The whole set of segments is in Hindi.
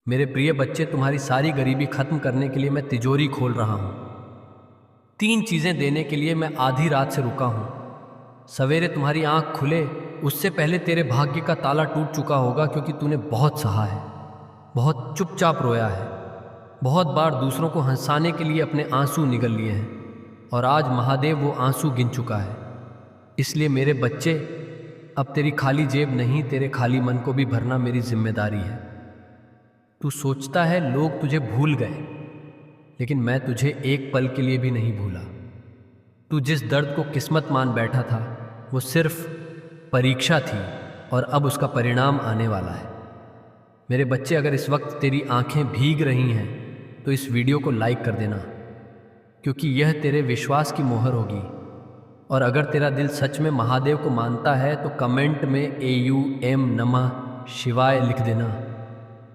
मेरे प्रिय बच्चे, तुम्हारी सारी गरीबी खत्म करने के लिए मैं तिजोरी खोल रहा हूँ। 3 चीज़ें देने के लिए मैं आधी रात से रुका हूँ। सवेरे तुम्हारी आंख खुले उससे पहले तेरे भाग्य का ताला टूट चुका होगा, क्योंकि तूने बहुत सहा है, बहुत चुपचाप रोया है, बहुत बार दूसरों को हंसाने के लिए अपने आंसू निगल लिए हैं, और आज महादेव वो आंसू गिन चुका है। इसलिए मेरे बच्चे, अब तेरी खाली जेब नहीं, तेरे खाली मन को भी भरना मेरी जिम्मेदारी है। तू सोचता है लोग तुझे भूल गए, लेकिन मैं तुझे एक पल के लिए भी नहीं भूला। तू जिस दर्द को किस्मत मान बैठा था, वो सिर्फ परीक्षा थी, और अब उसका परिणाम आने वाला है। मेरे बच्चे, अगर इस वक्त तेरी आंखें भीग रही हैं तो इस वीडियो को लाइक कर देना, क्योंकि यह तेरे विश्वास की मोहर होगी। और अगर तेरा दिल सच में महादेव को मानता है तो कमेंट में AUM नमः शिवाय लिख देना,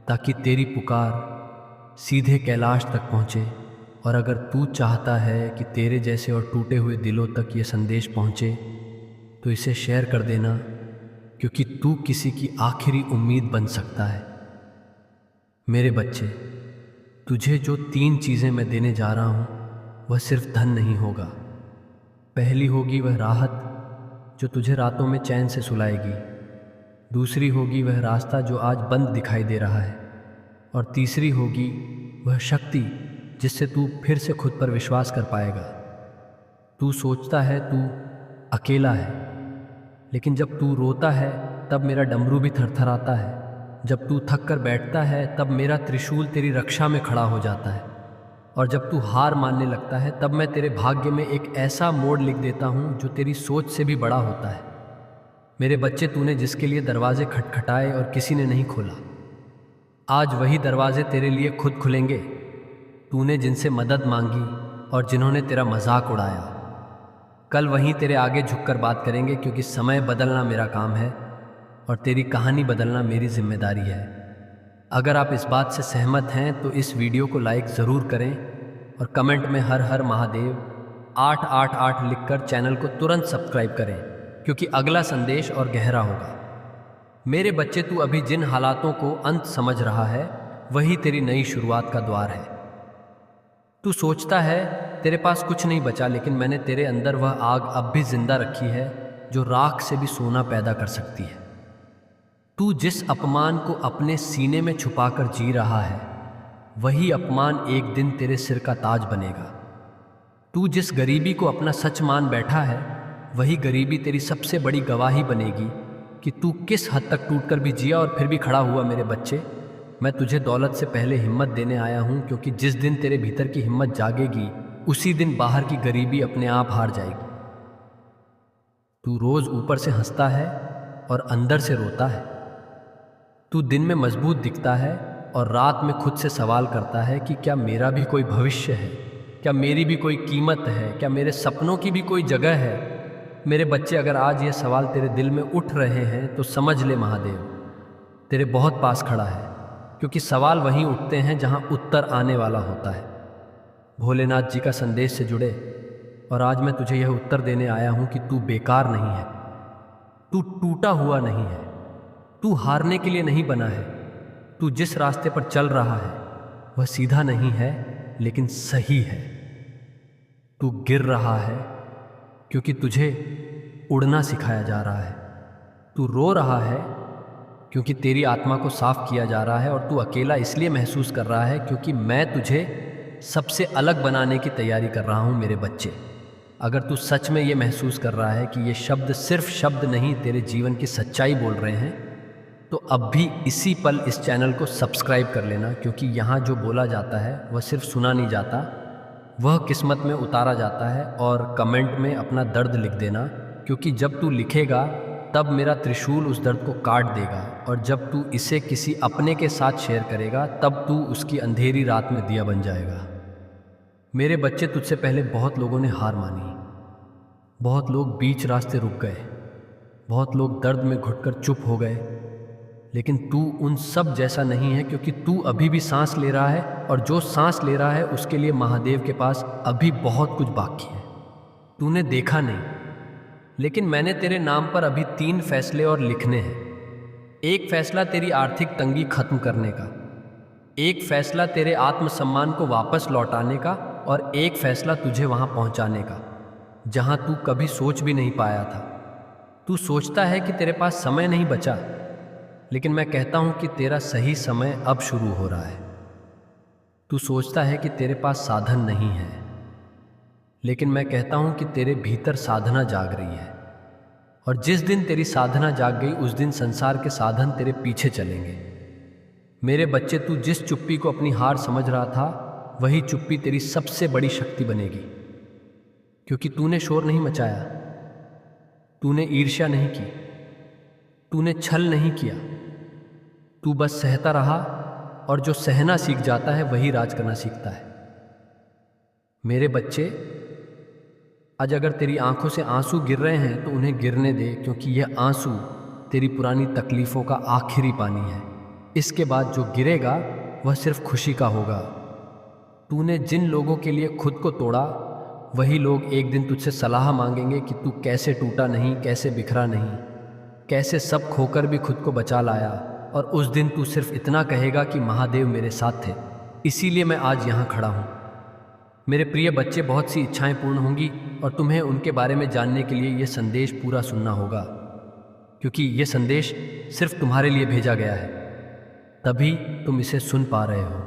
ताकि तेरी पुकार सीधे कैलाश तक पहुँचे। और अगर तू चाहता है कि तेरे जैसे और टूटे हुए दिलों तक ये संदेश पहुँचे, तो इसे शेयर कर देना, क्योंकि तू किसी की आखिरी उम्मीद बन सकता है। मेरे बच्चे, तुझे जो 3 चीज़ें मैं देने जा रहा हूँ, वह सिर्फ धन नहीं होगा। पहली होगी वह राहत जो तुझे रातों में चैन से सुलाएगी। दूसरी होगी वह रास्ता जो आज बंद दिखाई दे रहा है। और तीसरी होगी वह शक्ति जिससे तू फिर से खुद पर विश्वास कर पाएगा। तू सोचता है तू अकेला है, लेकिन जब तू रोता है तब मेरा डमरू भी थरथराता है। जब तू थक कर बैठता है तब मेरा त्रिशूल तेरी रक्षा में खड़ा हो जाता है। और जब तू हार मानने लगता है तब मैं तेरे भाग्य में एक ऐसा मोड़ लिख देता हूँ जो तेरी सोच से भी बड़ा होता है। मेरे बच्चे, तूने जिसके लिए दरवाजे खटखटाए और किसी ने नहीं खोला, आज वही दरवाजे तेरे लिए खुद खुलेंगे। तूने जिनसे मदद मांगी और जिन्होंने तेरा मजाक उड़ाया, कल वहीं तेरे आगे झुककर बात करेंगे, क्योंकि समय बदलना मेरा काम है और तेरी कहानी बदलना मेरी जिम्मेदारी है। अगर आप इस बात से सहमत हैं तो इस वीडियो को लाइक ज़रूर करें और कमेंट में हर हर महादेव 888 लिखकर चैनल को तुरंत सब्सक्राइब करें, क्योंकि अगला संदेश और गहरा होगा। मेरे बच्चे, तू अभी जिन हालातों को अंत समझ रहा है, वही तेरी नई शुरुआत का द्वार है। तू सोचता है तेरे पास कुछ नहीं बचा, लेकिन मैंने तेरे अंदर वह आग अब भी जिंदा रखी है जो राख से भी सोना पैदा कर सकती है। तू जिस अपमान को अपने सीने में छुपाकर जी रहा है, वही अपमान एक दिन तेरे सिर का ताज बनेगा। तू जिस गरीबी को अपना सच मान बैठा है, वही गरीबी तेरी सबसे बड़ी गवाही बनेगी कि तू किस हद तक टूटकर भी जिया और फिर भी खड़ा हुआ। मेरे बच्चे, मैं तुझे दौलत से पहले हिम्मत देने आया हूँ, क्योंकि जिस दिन तेरे भीतर की हिम्मत जागेगी, उसी दिन बाहर की गरीबी अपने आप हार जाएगी। तू रोज ऊपर से हंसता है और अंदर से रोता है। तू दिन में मजबूत दिखता है और रात में खुद से सवाल करता है कि क्या मेरा भी कोई भविष्य है, क्या मेरी भी कोई कीमत है, क्या मेरे सपनों की भी कोई जगह है। मेरे बच्चे, अगर आज ये सवाल तेरे दिल में उठ रहे हैं तो समझ ले महादेव तेरे बहुत पास खड़ा है, क्योंकि सवाल वहीं उठते हैं जहां उत्तर आने वाला होता है। भोलेनाथ जी का संदेश से जुड़े, और आज मैं तुझे यह उत्तर देने आया हूं कि तू बेकार नहीं है, तू टूटा हुआ नहीं है, तू हारने के लिए नहीं बना है। तू जिस रास्ते पर चल रहा है वह सीधा नहीं है, लेकिन सही है। तू गिर रहा है क्योंकि तुझे उड़ना सिखाया जा रहा है। तू रो रहा है क्योंकि तेरी आत्मा को साफ किया जा रहा है। और तू अकेला इसलिए महसूस कर रहा है क्योंकि मैं तुझे सबसे अलग बनाने की तैयारी कर रहा हूँ। मेरे बच्चे, अगर तू सच में ये महसूस कर रहा है कि ये शब्द सिर्फ शब्द नहीं, तेरे जीवन की सच्चाई बोल रहे हैं, तो अब भी इसी पल इस चैनल को सब्सक्राइब कर लेना, क्योंकि यहाँ जो बोला जाता है वह सिर्फ सुना नहीं जाता, वह किस्मत में उतारा जाता है। और कमेंट में अपना दर्द लिख देना, क्योंकि जब तू लिखेगा तब मेरा त्रिशूल उस दर्द को काट देगा, और जब तू इसे किसी अपने के साथ शेयर करेगा तब तू उसकी अंधेरी रात में दिया बन जाएगा। मेरे बच्चे, तुझसे पहले बहुत लोगों ने हार मानी, बहुत लोग बीच रास्ते रुक गए, बहुत लोग दर्द में घुटकर चुप हो गए, लेकिन तू उन सब जैसा नहीं है, क्योंकि तू अभी भी सांस ले रहा है, और जो सांस ले रहा है उसके लिए महादेव के पास अभी बहुत कुछ बाकी है। तूने देखा नहीं, लेकिन मैंने तेरे नाम पर अभी 3 फैसले और लिखने हैं। एक फैसला तेरी आर्थिक तंगी खत्म करने का, एक फैसला तेरे आत्मसम्मान को वापस लौटाने का और एक फैसला तुझे वहां पहुंचाने का जहां तू कभी सोच भी नहीं पाया था। तू सोचता है कि तेरे पास समय नहीं बचा, लेकिन मैं कहता हूं कि तेरा सही समय अब शुरू हो रहा है। तू सोचता है कि तेरे पास साधन नहीं है, लेकिन मैं कहता हूं कि तेरे भीतर साधना जाग रही है। और जिस दिन तेरी साधना जाग गई, उस दिन संसार के साधन तेरे पीछे चलेंगे। मेरे बच्चे, तू जिस चुप्पी को अपनी हार समझ रहा था, वही चुप्पी तेरी सबसे बड़ी शक्ति बनेगी। क्योंकि तूने शोर नहीं मचाया, तूने ईर्ष्या नहीं की, तूने छल नहीं किया। तू बस सहता रहा, और जो सहना सीख जाता है वही राज करना सीखता है। मेरे बच्चे, आज अगर तेरी आंखों से आंसू गिर रहे हैं तो उन्हें गिरने दे, क्योंकि यह आंसू तेरी पुरानी तकलीफों का आखिरी पानी है। इसके बाद जो गिरेगा वह सिर्फ खुशी का होगा। तूने जिन लोगों के लिए खुद को तोड़ा, वही लोग एक दिन तुझसे सलाह मांगेंगे कि तू कैसे टूटा नहीं, कैसे बिखरा नहीं, कैसे सब खोकर भी खुद को बचा लाया। और उस दिन तू सिर्फ इतना कहेगा कि महादेव मेरे साथ थे, इसीलिए मैं आज यहाँ खड़ा हूँ। मेरे प्रिय बच्चे, बहुत सी इच्छाएं पूर्ण होंगी और तुम्हें उनके बारे में जानने के लिए यह संदेश पूरा सुनना होगा, क्योंकि यह संदेश सिर्फ तुम्हारे लिए भेजा गया है, तभी तुम इसे सुन पा रहे हो।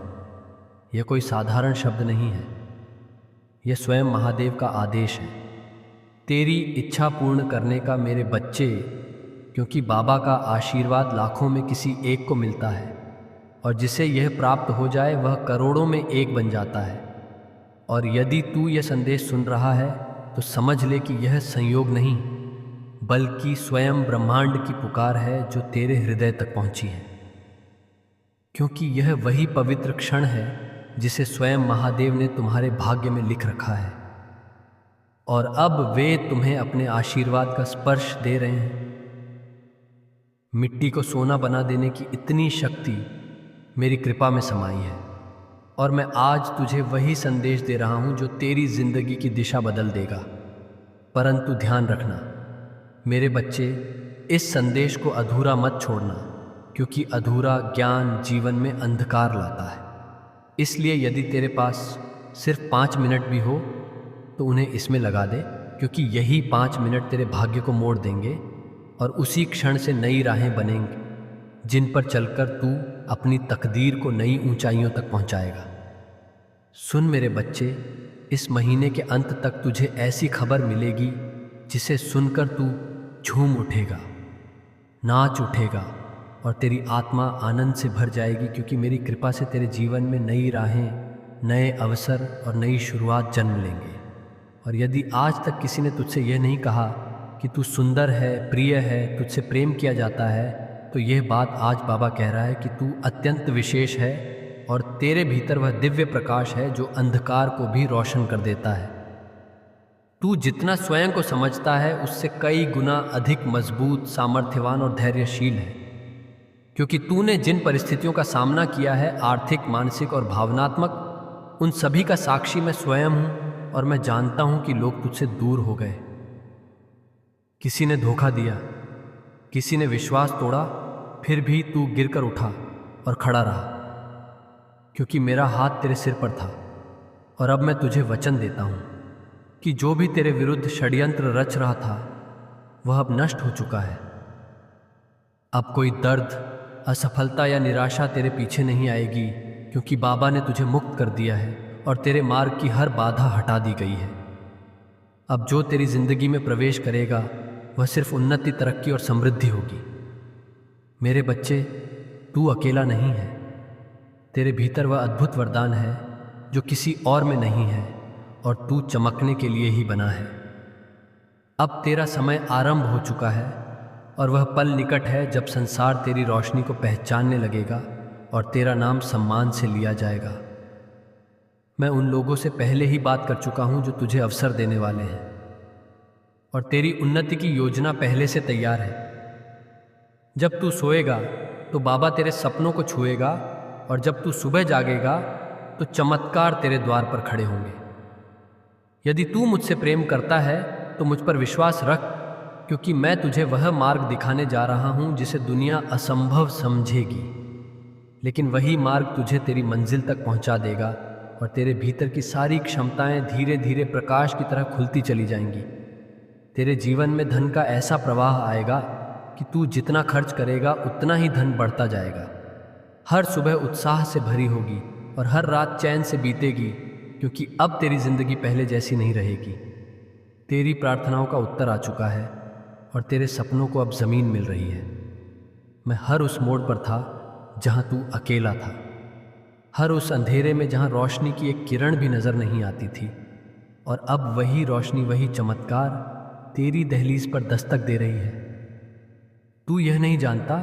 यह कोई साधारण शब्द नहीं है, यह स्वयं महादेव का आदेश है तेरी इच्छा पूर्ण करने का, मेरे बच्चे। क्योंकि बाबा का आशीर्वाद लाखों में किसी एक को मिलता है, और जिसे यह प्राप्त हो जाए वह करोड़ों में एक बन जाता है। और यदि तू यह संदेश सुन रहा है तो समझ ले कि यह संयोग नहीं, बल्कि स्वयं ब्रह्मांड की पुकार है जो तेरे हृदय तक पहुंची है। क्योंकि यह वही पवित्र क्षण है जिसे स्वयं महादेव ने तुम्हारे भाग्य में लिख रखा है, और अब वे तुम्हें अपने आशीर्वाद का स्पर्श दे रहे हैं। मिट्टी को सोना बना देने की इतनी शक्ति मेरी कृपा में समाई है, और मैं आज तुझे वही संदेश दे रहा हूं जो तेरी जिंदगी की दिशा बदल देगा। परंतु ध्यान रखना मेरे बच्चे, इस संदेश को अधूरा मत छोड़ना, क्योंकि अधूरा ज्ञान जीवन में अंधकार लाता है। इसलिए यदि तेरे पास सिर्फ 5 मिनट भी हो तो उन्हें इसमें लगा दे, क्योंकि यही 5 मिनट तेरे भाग्य को मोड़ देंगे, और उसी क्षण से नई राहें बनेंगी जिन पर चलकर तू अपनी तकदीर को नई ऊंचाइयों तक पहुंचाएगा। सुन मेरे बच्चे, इस महीने के अंत तक तुझे ऐसी खबर मिलेगी जिसे सुनकर तू झूम उठेगा, नाच उठेगा, और तेरी आत्मा आनंद से भर जाएगी, क्योंकि मेरी कृपा से तेरे जीवन में नई राहें, नए अवसर और नई शुरुआत जन्म लेंगे। और यदि आज तक किसी ने तुझसे यह नहीं कहा कि तू सुंदर है, प्रिय है, तुझसे प्रेम किया जाता है, तो यह बात आज बाबा कह रहा है कि तू अत्यंत विशेष है, और तेरे भीतर वह दिव्य प्रकाश है जो अंधकार को भी रोशन कर देता है। तू जितना स्वयं को समझता है उससे कई गुना अधिक मजबूत, सामर्थ्यवान और धैर्यशील है, क्योंकि तूने जिन परिस्थितियों का सामना किया है, आर्थिक, मानसिक और भावनात्मक, उन सभी का साक्षी मैं स्वयं हूं, और मैं जानता हूं कि लोग तुझसे दूर हो गए। किसी ने धोखा दिया, किसी ने विश्वास तोड़ा, फिर भी तू गिरकर उठा और खड़ा रहा, क्योंकि मेरा हाथ तेरे सिर पर था। और अब मैं तुझे वचन देता हूं कि जो भी तेरे विरुद्ध षड्यंत्र रच रहा था वह अब नष्ट हो चुका है। अब कोई दर्द, असफलता या निराशा तेरे पीछे नहीं आएगी, क्योंकि बाबा ने तुझे मुक्त कर दिया है और तेरे मार्ग की हर बाधा हटा दी गई है। अब जो तेरी जिंदगी में प्रवेश करेगा वह सिर्फ उन्नति, तरक्की और समृद्धि होगी। मेरे बच्चे, तू अकेला नहीं है, तेरे भीतर वह अद्भुत वरदान है जो किसी और में नहीं है, और तू चमकने के लिए ही बना है। अब तेरा समय आरंभ हो चुका है, और वह पल निकट है जब संसार तेरी रोशनी को पहचानने लगेगा और तेरा नाम सम्मान से लिया जाएगा। मैं उन लोगों से पहले ही बात कर चुका हूं जो तुझे अवसर देने वाले हैं, और तेरी उन्नति की योजना पहले से तैयार है। जब तू सोएगा तो बाबा तेरे सपनों को छुएगा, और जब तू सुबह जागेगा तो चमत्कार तेरे द्वार पर खड़े होंगे। यदि तू मुझसे प्रेम करता है तो मुझ पर विश्वास रख, क्योंकि मैं तुझे वह मार्ग दिखाने जा रहा हूं जिसे दुनिया असंभव समझेगी, लेकिन वही मार्ग तुझे तेरी मंजिल तक पहुंचा देगा और तेरे भीतर की सारी क्षमताएं धीरे धीरे प्रकाश की तरह खुलती चली जाएंगी। तेरे जीवन में धन का ऐसा प्रवाह आएगा कि तू जितना खर्च करेगा उतना ही धन बढ़ता जाएगा। हर सुबह उत्साह से भरी होगी और हर रात चैन से बीतेगी, क्योंकि अब तेरी जिंदगी पहले जैसी नहीं रहेगी। तेरी प्रार्थनाओं का उत्तर आ चुका है और तेरे सपनों को अब ज़मीन मिल रही है। मैं हर उस मोड़ पर था जहाँ तू अकेला था, हर उस अंधेरे में जहाँ रोशनी की एक किरण भी नज़र नहीं आती थी, और अब वही रोशनी, वही चमत्कार तेरी दहलीज पर दस्तक दे रही है। तू यह नहीं जानता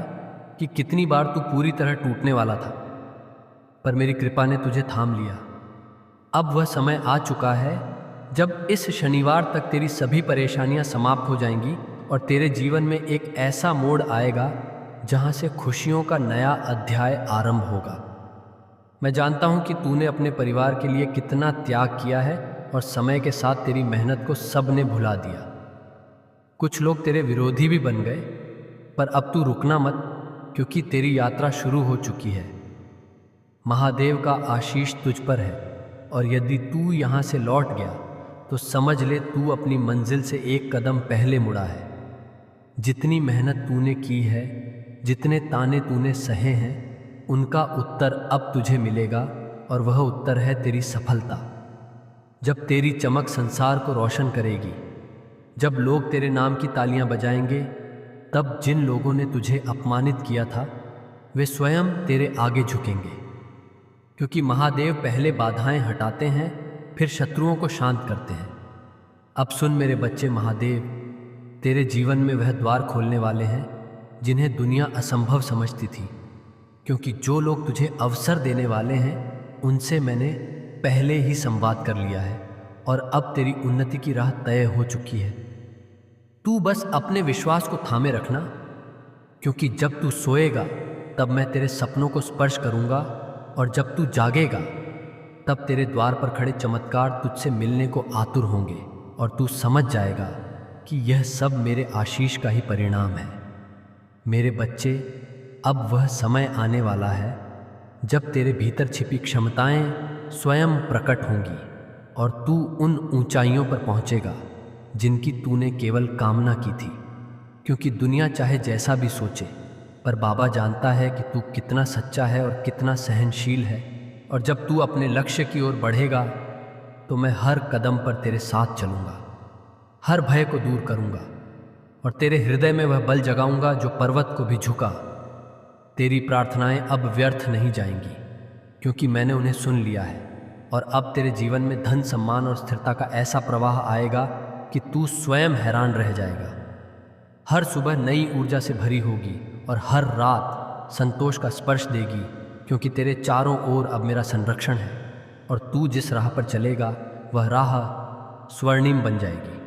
कि कितनी बार तू पूरी तरह टूटने वाला था, पर मेरी कृपा ने तुझे थाम लिया। अब वह समय आ चुका है जब इस शनिवार तक तेरी सभी परेशानियां समाप्त हो जाएंगी और तेरे जीवन में एक ऐसा मोड़ आएगा जहां से खुशियों का नया अध्याय आरंभ होगा। मैं जानता हूं कि तूने अपने परिवार के लिए कितना त्याग किया है और समय के साथ तेरी मेहनत को सब ने भुला दिया। कुछ लोग तेरे विरोधी भी बन गए, पर अब तू रुकना मत, क्योंकि तेरी यात्रा शुरू हो चुकी है। महादेव का आशीष तुझ पर है, और यदि तू यहाँ से लौट गया तो समझ ले तू अपनी मंजिल से एक कदम पहले मुड़ा है। जितनी मेहनत तूने की है, जितने ताने तूने सहे हैं, उनका उत्तर अब तुझे मिलेगा, और वह उत्तर है तेरी सफलता। जब तेरी चमक संसार को रोशन करेगी, जब लोग तेरे नाम की तालियां बजाएंगे, तब जिन लोगों ने तुझे अपमानित किया था वे स्वयं तेरे आगे झुकेंगे, क्योंकि महादेव पहले बाधाएं हटाते हैं, फिर शत्रुओं को शांत करते हैं। अब सुन मेरे बच्चे, महादेव तेरे जीवन में वह द्वार खोलने वाले हैं जिन्हें दुनिया असंभव समझती थी, क्योंकि जो लोग तुझे अवसर देने वाले हैं उनसे मैंने पहले ही संवाद कर लिया है, और अब तेरी उन्नति की राह तय हो चुकी है। तू बस अपने विश्वास को थामे रखना, क्योंकि जब तू सोएगा तब मैं तेरे सपनों को स्पर्श करूंगा, और जब तू जागेगा तब तेरे द्वार पर खड़े चमत्कार तुझसे मिलने को आतुर होंगे, और तू समझ जाएगा कि यह सब मेरे आशीष का ही परिणाम है। मेरे बच्चे, अब वह समय आने वाला है जब तेरे भीतर छिपी क्षमताएं स्वयं प्रकट होंगी, और तू उन ऊंचाइयों पर पहुंचेगा जिनकी तूने केवल कामना की थी। क्योंकि दुनिया चाहे जैसा भी सोचे, पर बाबा जानता है कि तू कितना सच्चा है और कितना सहनशील है, और जब तू अपने लक्ष्य की ओर बढ़ेगा तो मैं हर कदम पर तेरे साथ चलूँगा, हर भय को दूर करूँगा, और तेरे हृदय में वह बल जगाऊंगा जो पर्वत को भी झुका। तेरी प्रार्थनाएं अब व्यर्थ नहीं जाएंगी, क्योंकि मैंने उन्हें सुन लिया है, और अब तेरे जीवन में धन, सम्मान और स्थिरता का ऐसा प्रवाह आएगा कि तू स्वयं हैरान रह जाएगा। हर सुबह नई ऊर्जा से भरी होगी और हर रात संतोष का स्पर्श देगी, क्योंकि तेरे चारों ओर अब मेरा संरक्षण है, और तू जिस राह पर चलेगा वह राह स्वर्णिम बन जाएगी,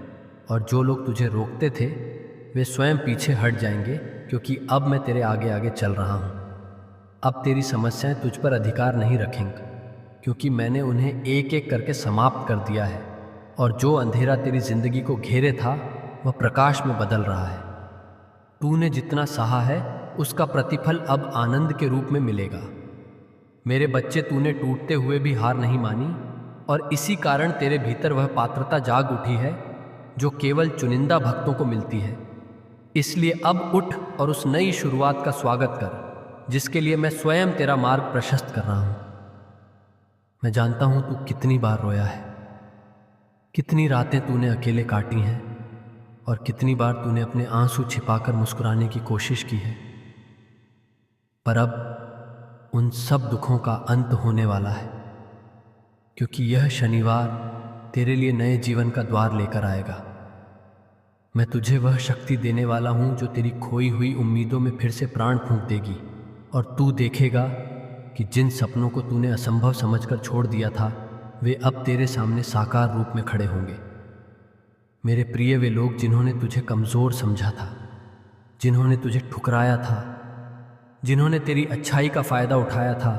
और जो लोग तुझे रोकते थे वे स्वयं पीछे हट जाएंगे, क्योंकि अब मैं तेरे आगे आगे चल रहा हूँ। अब तेरी समस्याएं तुझ पर अधिकार नहीं रखेंगी, क्योंकि मैंने उन्हें एक एक करके समाप्त कर दिया है, और जो अंधेरा तेरी जिंदगी को घेरे था वह प्रकाश में बदल रहा है। तूने जितना सहा है उसका प्रतिफल अब आनंद के रूप में मिलेगा। मेरे बच्चे, तूने टूटते हुए भी हार नहीं मानी, और इसी कारण तेरे भीतर वह पात्रता जाग उठी है जो केवल चुनिंदा भक्तों को मिलती है। इसलिए अब उठ और उस नई शुरुआत का स्वागत कर, जिसके लिए मैं स्वयं तेरा मार्ग प्रशस्त कर रहा हूं। मैं जानता हूं तू कितनी बार रोया है, कितनी रातें तूने अकेले काटी हैं, और कितनी बार तूने अपने आंसू छिपाकर मुस्कुराने की कोशिश की है। पर अब उन सब दुखों का अंत होने वाला है, क्योंकि यह शनिवार तेरे लिए नए जीवन का द्वार लेकर आएगा। मैं तुझे वह शक्ति देने वाला हूं जो तेरी खोई हुई उम्मीदों में फिर से प्राण फूंक देगी, और तू देखेगा कि जिन सपनों को तूने असंभव समझकर छोड़ दिया था वे अब तेरे सामने साकार रूप में खड़े होंगे। मेरे प्रिय, वे लोग जिन्होंने तुझे कमज़ोर समझा था, जिन्होंने तुझे ठुकराया था, जिन्होंने तेरी अच्छाई का फ़ायदा उठाया था,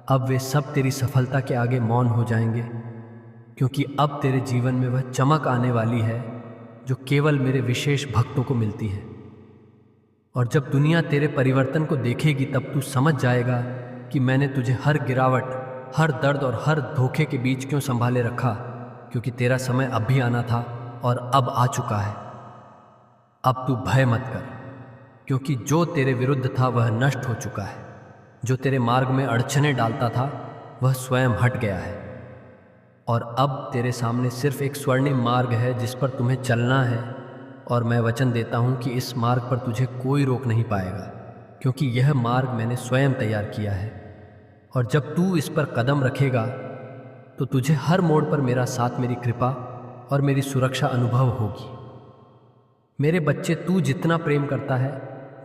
अब वे सब तेरी सफलता के आगे मौन हो जाएंगे, क्योंकि अब तेरे जीवन में वह चमक आने वाली है जो केवल मेरे विशेष भक्तों को मिलती है। और जब दुनिया तेरे परिवर्तन को देखेगी तब तू समझ जाएगा कि मैंने तुझे हर गिरावट, हर दर्द और हर धोखे के बीच क्यों संभाले रखा, क्योंकि तेरा समय अब भी आना था और अब आ चुका है। अब तू भय मत कर, क्योंकि जो तेरे विरुद्ध था वह नष्ट हो चुका है। जो तेरे मार्ग में अड़चने डालता था वह स्वयं हट गया है, और अब तेरे सामने सिर्फ एक स्वर्णिम मार्ग है जिस पर तुम्हें चलना है। और मैं वचन देता हूँ कि इस मार्ग पर तुझे कोई रोक नहीं पाएगा, क्योंकि यह मार्ग मैंने स्वयं तैयार किया है। और जब तू इस पर कदम रखेगा तो तुझे हर मोड़ पर मेरा साथ, मेरी कृपा और मेरी सुरक्षा अनुभव होगी। मेरे बच्चे, तू जितना प्रेम करता है,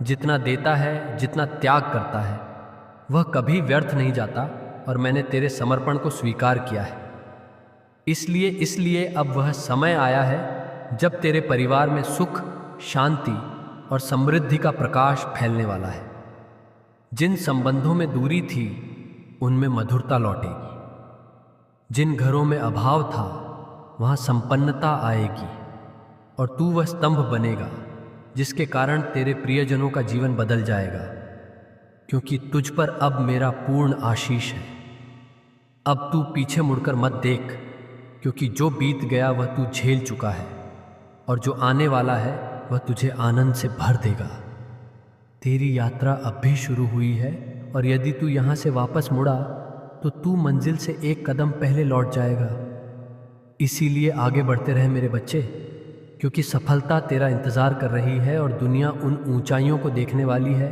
जितना देता है, जितना त्याग करता है, वह कभी व्यर्थ नहीं जाता, और मैंने तेरे समर्पण को स्वीकार किया है। इसलिए अब वह समय आया है जब तेरे परिवार में सुख, शांति और समृद्धि का प्रकाश फैलने वाला है। जिन संबंधों में दूरी थी उनमें मधुरता लौटेगी। जिन घरों में अभाव था वहाँ संपन्नता आएगी, और तू वह स्तंभ बनेगा जिसके कारण तेरे प्रियजनों का जीवन बदल जाएगा, क्योंकि तुझ पर अब मेरा पूर्ण आशीष है। अब तू पीछे मुड़कर मत देख, क्योंकि जो बीत गया वह तू झेल चुका है, और जो आने वाला है वह तुझे आनंद से भर देगा। तेरी यात्रा अब भी शुरू हुई है, और यदि तू यहाँ से वापस मुड़ा तो तू मंजिल से एक कदम पहले लौट जाएगा। इसीलिए आगे बढ़ते रहे मेरे बच्चे, क्योंकि सफलता तेरा इंतज़ार कर रही है, और दुनिया उन ऊंचाइयों को देखने वाली है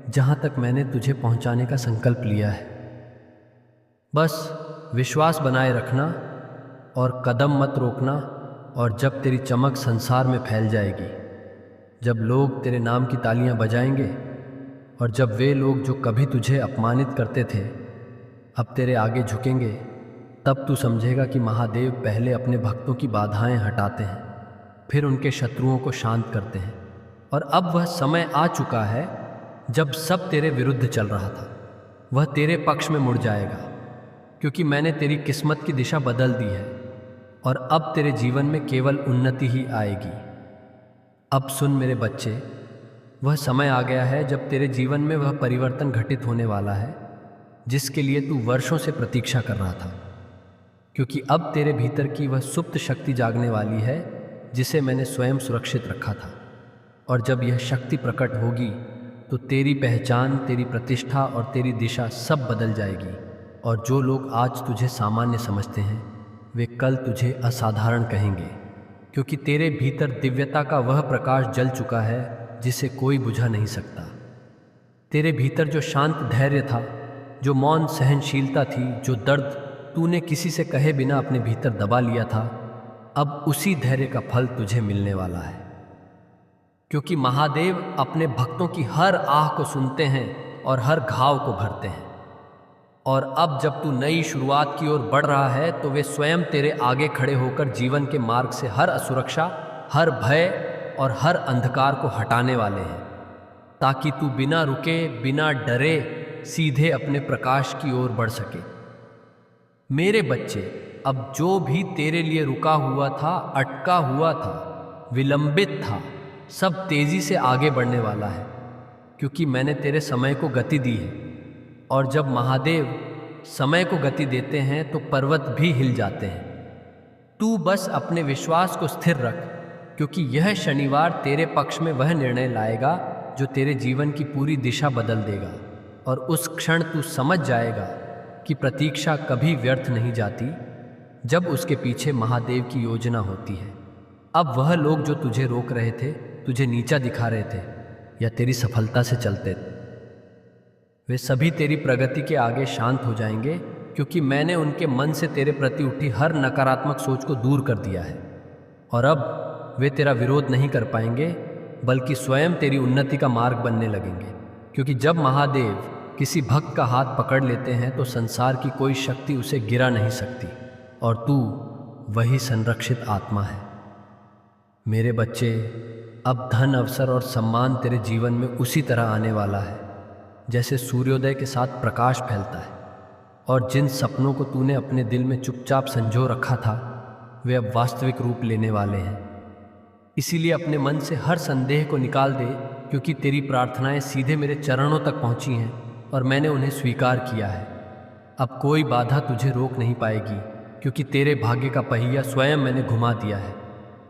जहाँ तक मैंने तुझे पहुँचाने का संकल्प लिया है। बस विश्वास बनाए रखना और कदम मत रोकना, और जब तेरी चमक संसार में फैल जाएगी, जब लोग तेरे नाम की तालियां बजाएंगे, और जब वे लोग जो कभी तुझे अपमानित करते थे अब तेरे आगे झुकेंगे, तब तू समझेगा कि महादेव पहले अपने भक्तों की बाधाएं हटाते हैं, फिर उनके शत्रुओं को शांत करते हैं। और अब वह समय आ चुका है जब सब तेरे विरुद्ध चल रहा था वह तेरे पक्ष में मुड़ जाएगा, क्योंकि मैंने तेरी किस्मत की दिशा बदल दी है, और अब तेरे जीवन में केवल उन्नति ही आएगी। अब सुन मेरे बच्चे, वह समय आ गया है जब तेरे जीवन में वह परिवर्तन घटित होने वाला है जिसके लिए तू वर्षों से प्रतीक्षा कर रहा था, क्योंकि अब तेरे भीतर की वह सुप्त शक्ति जागने वाली है जिसे मैंने स्वयं सुरक्षित रखा था। और जब यह शक्ति प्रकट होगी तो तेरी पहचान, तेरी प्रतिष्ठा और तेरी दिशा सब बदल जाएगी, और जो लोग आज तुझे सामान्य समझते हैं वे कल तुझे असाधारण कहेंगे, क्योंकि तेरे भीतर दिव्यता का वह प्रकाश जल चुका है जिसे कोई बुझा नहीं सकता। तेरे भीतर जो शांत धैर्य था, जो मौन सहनशीलता थी, जो दर्द तूने किसी से कहे बिना अपने भीतर दबा लिया था, अब उसी धैर्य का फल तुझे मिलने वाला है। क्योंकि महादेव अपने भक्तों की हर आह को सुनते हैं और हर घाव को भरते हैं। और अब जब तू नई शुरुआत की ओर बढ़ रहा है तो वे स्वयं तेरे आगे खड़े होकर जीवन के मार्ग से हर असुरक्षा, हर भय और हर अंधकार को हटाने वाले हैं, ताकि तू बिना रुके, बिना डरे सीधे अपने प्रकाश की ओर बढ़ सके। मेरे बच्चे, अब जो भी तेरे लिए रुका हुआ था, अटका हुआ था, विलंबित था, सब तेजी से आगे बढ़ने वाला है, क्योंकि मैंने तेरे समय को गति दी है। और जब महादेव समय को गति देते हैं तो पर्वत भी हिल जाते हैं। तू बस अपने विश्वास को स्थिर रख, क्योंकि यह शनिवार तेरे पक्ष में वह निर्णय लाएगा जो तेरे जीवन की पूरी दिशा बदल देगा। और उस क्षण तू समझ जाएगा कि प्रतीक्षा कभी व्यर्थ नहीं जाती जब उसके पीछे महादेव की योजना होती है। अब वह लोग जो तुझे रोक रहे थे, तुझे नीचा दिखा रहे थे या तेरी सफलता से चलते थे, वे सभी तेरी प्रगति के आगे शांत हो जाएंगे, क्योंकि मैंने उनके मन से तेरे प्रति उठी हर नकारात्मक सोच को दूर कर दिया है। और अब वे तेरा विरोध नहीं कर पाएंगे, बल्कि स्वयं तेरी उन्नति का मार्ग बनने लगेंगे। क्योंकि जब महादेव किसी भक्त का हाथ पकड़ लेते हैं तो संसार की कोई शक्ति उसे गिरा नहीं सकती, और तू वही संरक्षित आत्मा है। मेरे बच्चे, अब धन, अवसर और सम्मान तेरे जीवन में उसी तरह आने वाला है जैसे सूर्योदय के साथ प्रकाश फैलता है। और जिन सपनों को तूने अपने दिल में चुपचाप संजो रखा था, वे अब वास्तविक रूप लेने वाले हैं। इसीलिए अपने मन से हर संदेह को निकाल दे, क्योंकि तेरी प्रार्थनाएं सीधे मेरे चरणों तक पहुंची हैं और मैंने उन्हें स्वीकार किया है। अब कोई बाधा तुझे रोक नहीं पाएगी, क्योंकि तेरे भाग्य का पहिया स्वयं मैंने घुमा दिया है।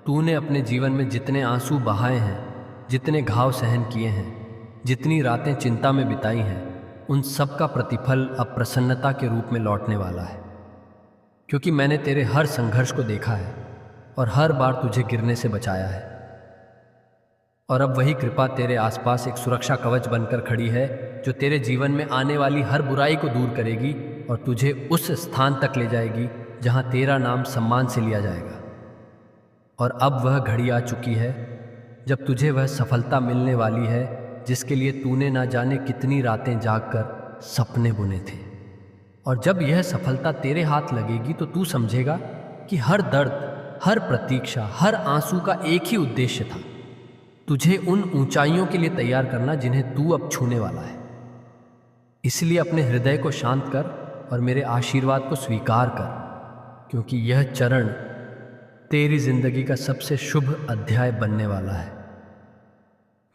तूने अपने जीवन में जितने आंसू बहाए हैं, जितने घाव सहन किए हैं, जितनी रातें चिंता में बिताई हैं, उन सब का प्रतिफल अब प्रसन्नता के रूप में लौटने वाला है। क्योंकि मैंने तेरे हर संघर्ष को देखा है और हर बार तुझे गिरने से बचाया है। और अब वही कृपा तेरे आसपास एक सुरक्षा कवच बनकर खड़ी है, जो तेरे जीवन में आने वाली हर बुराई को दूर करेगी और तुझे उस स्थान तक ले जाएगी जहां तेरा नाम सम्मान से लिया जाएगा। और अब वह घड़ी आ चुकी है जब तुझे वह सफलता मिलने वाली है जिसके लिए तूने ना जाने कितनी रातें जागकर सपने बुने थे। और जब यह सफलता तेरे हाथ लगेगी तो तू समझेगा कि हर दर्द, हर प्रतीक्षा, हर आंसू का एक ही उद्देश्य था, तुझे उन ऊंचाइयों के लिए तैयार करना जिन्हें तू अब छूने वाला है। इसलिए अपने हृदय को शांत कर और मेरे आशीर्वाद को स्वीकार कर, क्योंकि यह चरण तेरी जिंदगी का सबसे शुभ अध्याय बनने वाला है।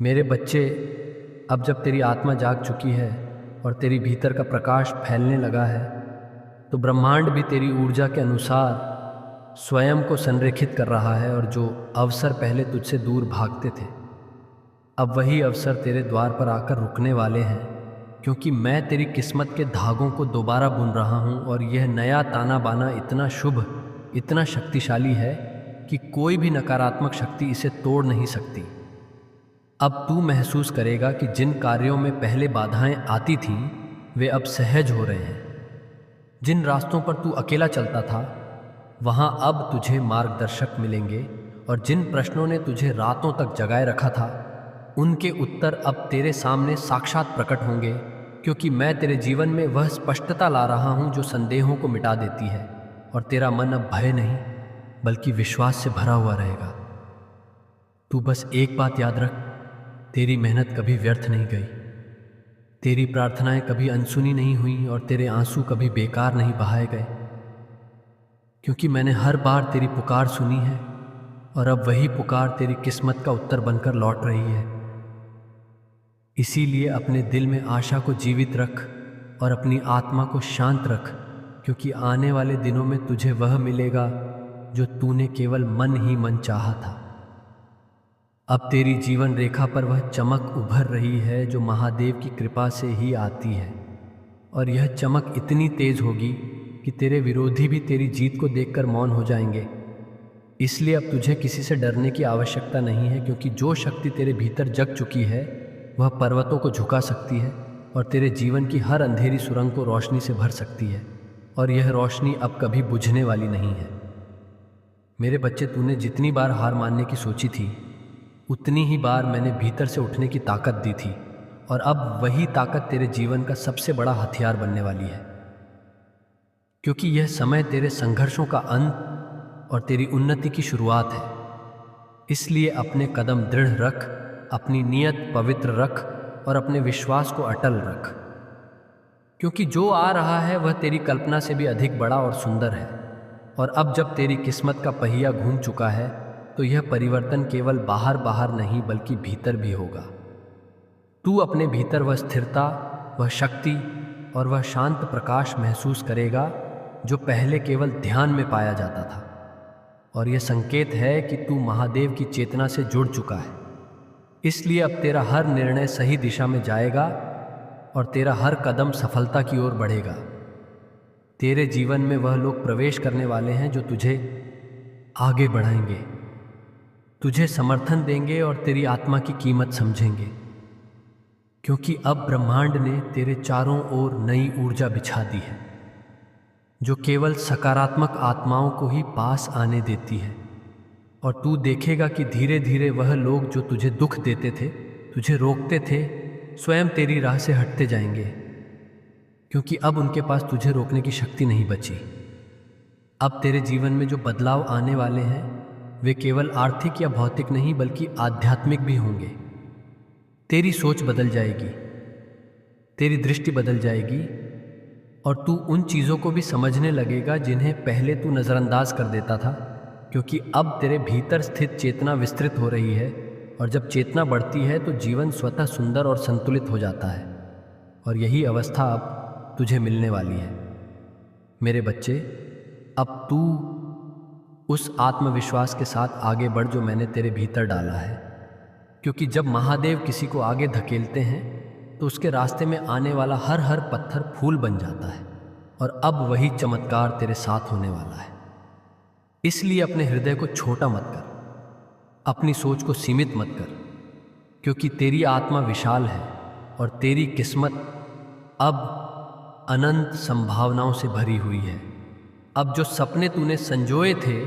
मेरे बच्चे, अब जब तेरी आत्मा जाग चुकी है और तेरी भीतर का प्रकाश फैलने लगा है, तो ब्रह्मांड भी तेरी ऊर्जा के अनुसार स्वयं को संरेखित कर रहा है। और जो अवसर पहले तुझसे दूर भागते थे, अब वही अवसर तेरे द्वार पर आकर रुकने वाले हैं, क्योंकि मैं तेरी किस्मत के धागों को दोबारा बुन रहा हूँ। और यह नया ताना बाना इतना शुभ, इतना शक्तिशाली है कि कोई भी नकारात्मक शक्ति इसे तोड़ नहीं सकती। अब तू महसूस करेगा कि जिन कार्यों में पहले बाधाएं आती थीं, वे अब सहज हो रहे हैं। जिन रास्तों पर तू अकेला चलता था, वहां अब तुझे मार्गदर्शक मिलेंगे। और जिन प्रश्नों ने तुझे रातों तक जगाए रखा था, उनके उत्तर अब तेरे सामने साक्षात प्रकट होंगे, क्योंकि मैं तेरे जीवन में वह स्पष्टता ला रहा हूं जो संदेहों को मिटा देती है। और तेरा मन अब भय नहीं बल्कि विश्वास से भरा हुआ रहेगा। तू बस एक बात याद रख, तेरी मेहनत कभी व्यर्थ नहीं गई, तेरी प्रार्थनाएं कभी अनसुनी नहीं हुई और तेरे आंसू कभी बेकार नहीं बहाए गए, क्योंकि मैंने हर बार तेरी पुकार सुनी है और अब वही पुकार तेरी किस्मत का उत्तर बनकर लौट रही है। इसीलिए अपने दिल में आशा को जीवित रख और अपनी आत्मा को शांत रख, क्योंकि आने वाले दिनों में तुझे वह मिलेगा जो तूने केवल मन ही मन चाहा था। अब तेरी जीवन रेखा पर वह चमक उभर रही है जो महादेव की कृपा से ही आती है। और यह चमक इतनी तेज होगी कि तेरे विरोधी भी तेरी जीत को देखकर मौन हो जाएंगे। इसलिए अब तुझे किसी से डरने की आवश्यकता नहीं है, क्योंकि जो शक्ति तेरे भीतर जग चुकी है वह पर्वतों को झुका सकती है और तेरे जीवन की हर अंधेरी सुरंग को रोशनी से भर सकती है। और यह रोशनी अब कभी बुझने वाली नहीं है। मेरे बच्चे, तूने जितनी बार हार मानने की सोची थी, उतनी ही बार मैंने भीतर से उठने की ताकत दी थी। और अब वही ताकत तेरे जीवन का सबसे बड़ा हथियार बनने वाली है, क्योंकि यह समय तेरे संघर्षों का अंत और तेरी उन्नति की शुरुआत है। इसलिए अपने कदम दृढ़ रख, अपनी नीयत पवित्र रख और अपने विश्वास को अटल रख, क्योंकि जो आ रहा है वह तेरी कल्पना से भी अधिक बड़ा और सुंदर है। और अब जब तेरी किस्मत का पहिया घूम चुका है, तो यह परिवर्तन केवल बाहर बाहर नहीं बल्कि भीतर भी होगा। तू अपने भीतर वह स्थिरता, वह शक्ति और वह शांत प्रकाश महसूस करेगा जो पहले केवल ध्यान में पाया जाता था। और यह संकेत है कि तू महादेव की चेतना से जुड़ चुका है। इसलिए अब तेरा हर निर्णय सही दिशा में जाएगा और तेरा हर कदम सफलता की ओर बढ़ेगा। तेरे जीवन में वह लोग प्रवेश करने वाले हैं जो तुझे आगे बढ़ाएंगे, तुझे समर्थन देंगे और तेरी आत्मा की कीमत समझेंगे, क्योंकि अब ब्रह्मांड ने तेरे चारों ओर नई ऊर्जा बिछा दी है जो केवल सकारात्मक आत्माओं को ही पास आने देती है। और तू देखेगा कि धीरे धीरे वह लोग जो तुझे दुख देते थे, तुझे रोकते थे, स्वयं तेरी राह से हटते जाएंगे, क्योंकि अब उनके पास तुझे रोकने की शक्ति नहीं बची। अब तेरे जीवन में जो बदलाव आने वाले हैं वे केवल आर्थिक या भौतिक नहीं बल्कि आध्यात्मिक भी होंगे। तेरी सोच बदल जाएगी, तेरी दृष्टि बदल जाएगी और तू उन चीज़ों को भी समझने लगेगा जिन्हें पहले तू नज़रअंदाज कर देता था, क्योंकि अब तेरे भीतर स्थित चेतना विस्तृत हो रही है। और जब चेतना बढ़ती है तो जीवन स्वतः सुंदर और संतुलित हो जाता है। और यही अवस्था अब तुझे मिलने वाली है। मेरे बच्चे, अब तू उस आत्मविश्वास के साथ आगे बढ़ जो मैंने तेरे भीतर डाला है, क्योंकि जब महादेव किसी को आगे धकेलते हैं तो उसके रास्ते में आने वाला हर हर पत्थर फूल बन जाता है। और अब वही चमत्कार तेरे साथ होने वाला है। इसलिए अपने हृदय को छोटा मत कर, अपनी सोच को सीमित मत कर, क्योंकि तेरी आत्मा विशाल है और तेरी किस्मत अब अनंत संभावनाओं से भरी हुई है। अब जो सपने तूने संजोए थे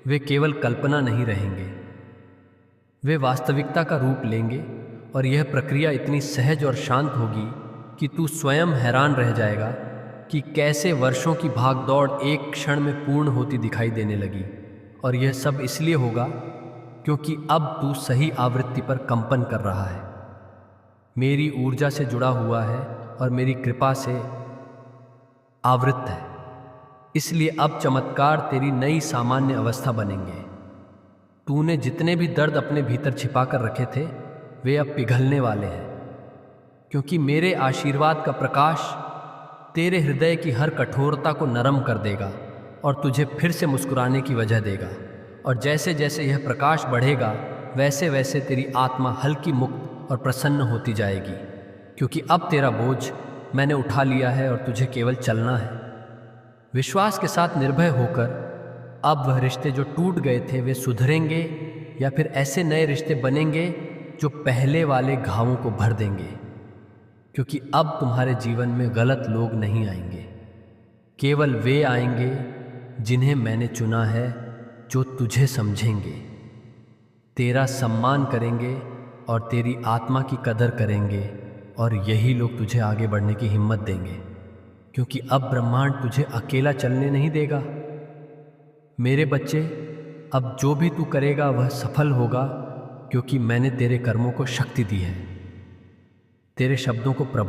वे केवल कल्पना नहीं रहेंगे, वे वास्तविकता का रूप लेंगे। और यह प्रक्रिया इतनी सहज और शांत होगी कि तू स्वयं हैरान रह जाएगा कि कैसे वर्षों की भागदौड़ एक क्षण में पूर्ण होती दिखाई देने लगी। और यह सब इसलिए होगा क्योंकि अब तू सही आवृत्ति पर कंपन कर रहा है, मेरी ऊर्जा से जुड़ा हुआ है और मेरी कृपा से आवृत है। इसलिए अब चमत्कार तेरी नई सामान्य अवस्था बनेंगे। तूने जितने भी दर्द अपने भीतर छिपा कर रखे थे वे अब पिघलने वाले हैं, क्योंकि मेरे आशीर्वाद का प्रकाश तेरे हृदय की हर कठोरता को नरम कर देगा और तुझे फिर से मुस्कुराने की वजह देगा। और जैसे जैसे यह प्रकाश बढ़ेगा वैसे वैसे तेरी आत्मा हल्की, मुक्त और प्रसन्न होती जाएगी, क्योंकि अब तेरा बोझ मैंने उठा लिया है और तुझे केवल चलना है। विश्वास के साथ निर्भय होकर अब वह रिश्ते जो टूट गए थे वे सुधरेंगे या फिर ऐसे नए रिश्ते बनेंगे जो पहले वाले घावों को भर देंगे, क्योंकि अब तुम्हारे जीवन में गलत लोग नहीं आएंगे, केवल वे आएंगे जिन्हें मैंने चुना है, जो तुझे समझेंगे, तेरा सम्मान करेंगे और तेरी आत्मा की कदर करेंगे। और यही लोग तुझे आगे बढ़ने की हिम्मत देंगे, क्योंकि अब ब्रह्मांड तुझे अकेला चलने नहीं देगा। मेरे बच्चे, अब जो भी तू करेगा वह सफल होगा, क्योंकि मैंने तेरे कर्मों को शक्ति दी है, तेरे शब्दों को प्रभाव